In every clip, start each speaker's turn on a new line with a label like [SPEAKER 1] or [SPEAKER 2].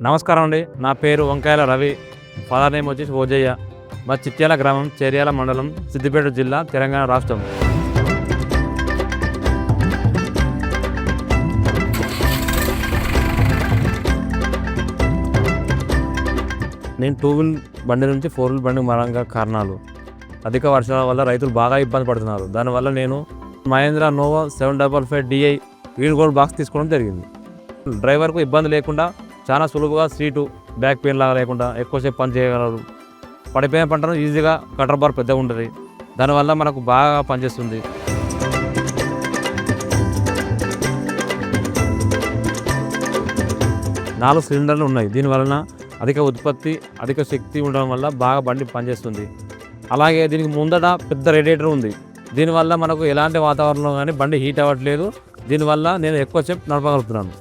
[SPEAKER 1] నమస్కారం అండి. నా పేరు వంకాయల రవి. ఫాదర్ నేమ్ వచ్చేసి ఓజయ్య. మా చిట్యాల గ్రామం, చేర్యాల మండలం, సిద్దిపేట జిల్లా, తెలంగాణ రాష్ట్రం. నేను 2 వీల్ బండి నుంచి 4 వీల్ బండి మారడానికి కారణాలు అధిక వర్షాల వల్ల రైతులు బాగా ఇబ్బంది పడుతున్నారు. దానివల్ల నేను Mahindra Nova 755 DI green gold box తీసుకోవడం జరిగింది. డ్రైవర్కు ఇబ్బంది లేకుండా చాలా సులువుగా సీటు బ్యాక్ పెయిన్ లాగా లేకుండా ఎక్కువసేపు పని చేయగలరు. పడిపోయిన పంటను ఈజీగా కటర్ బార్ పెద్దగా ఉంటుంది. దానివల్ల మనకు బాగా పనిచేస్తుంది. నాలుగు సిలిండర్లు ఉన్నాయి. దీనివలన అధిక ఉత్పత్తి, అధిక శక్తి ఉండడం వల్ల బాగా బండి పనిచేస్తుంది. అలాగే దీనికి ముందట పెద్ద రేడియేటర్ ఉంది. దీనివల్ల మనకు ఎలాంటి వాతావరణంలో కానీ బండి హీట్ అవ్వట్లేదు. దీనివల్ల నేను ఎక్కువసేపు నడపగలుగుతున్నాను.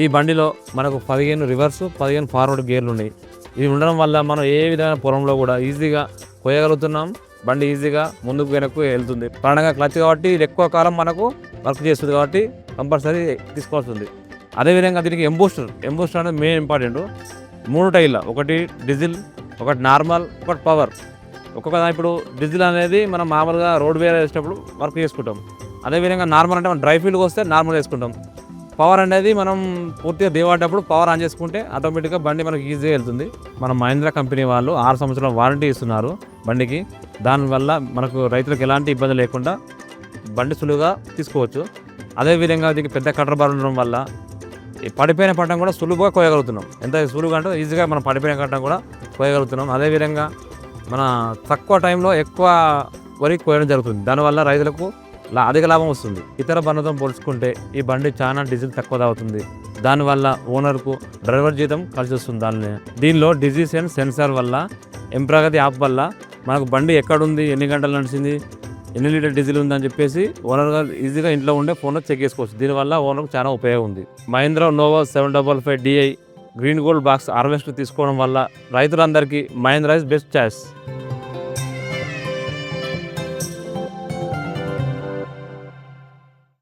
[SPEAKER 1] ఈ బండిలో మనకు 15 రివర్స్, 15 ఫార్వర్డ్ గేర్లు ఉన్నాయి. ఇది ఉండడం వల్ల మనం ఏ విధమైన పొలంలో కూడా ఈజీగా కోయగలుగుతున్నాం. బండి ఈజీగా ముందుకు వెనక్కు వెళ్తుంది. ప్రాణంగా క్లచ్ కాబట్టి ఇది ఎక్కువ కాలం మనకు వర్క్ చేస్తుంది కాబట్టి కంపల్సరీ తీసుకోవాల్సింది. అదేవిధంగా దీనికి ఎంబూస్టర్ అనేది మెయిన్ ఇంపార్టెంట్. 3 టైర్ల, ఒకటి డీజిల్, ఒకటి నార్మల్, ఒకటి పవర్. ఇప్పుడు డీజిల్ అనేది మనం మామూలుగా రోడ్ వేర్ వేసేటప్పుడు వర్క్ చేసుకుంటాం. అదేవిధంగా నార్మల్ అంటే మనం డ్రై ఫీల్డ్కి వస్తే నార్మల్ వేసుకుంటాం. పవర్ అనేది మనం పూర్తిగా దేవాడేటప్పుడు పవర్ ఆన్ చేసుకుంటే ఆటోమేటిక్గా బండి మనకు ఈజీగా వెళ్తుంది. మన మహీంద్రా కంపెనీ వాళ్ళు 6 సంవత్సరాల వారంటీ ఇస్తున్నారు బండికి. దానివల్ల మనకు రైతులకు ఎలాంటి ఇబ్బంది లేకుండా బండి సులువుగా తీసుకోవచ్చు. అదేవిధంగా దీనికి పెద్ద కటర్ బార్ ఉండడం వల్ల పడిపోయిన పంటం కూడా సులువుగా కోయగలుగుతున్నాం. ఎంత సులువుగా అంటే ఈజీగా మనం పడిపోయిన పంటం కూడా కోయగలుగుతున్నాం. అదేవిధంగా మన తక్కువ టైంలో ఎక్కువ వరి కోయడం జరుగుతుంది. దానివల్ల రైతులకు అధిక లాభం వస్తుంది. ఇతర బండితో పోల్చుకుంటే ఈ బండి చాలా డీజిల్ తక్కువ తాగుతుంది. దానివల్ల ఓనర్కు డ్రైవర్ జీతం కలిసి వస్తుంది. దీనిలో డిజీస్ అండ్ సెన్సార్ వల్ల, ఎంప్రగతి యాప్ వల్ల మనకు బండి ఎక్కడుంది, ఎన్ని గంటలు నడిచింది, ఎన్ని లీటర్ డీజిల్ ఉందని చెప్పేసి ఓనర్గా ఈజీగా ఇంట్లో ఉండే ఫోన్లో చెక్ చేసుకోవచ్చు. దీనివల్ల ఓనర్కు చాలా ఉపయోగం ఉంది. Mahindra Nova 755 DI green gold box harvester తీసుకోవడం వల్ల రైతులందరికీ మహీంద్రా ఇస్ బెస్ట్ చాయిస్.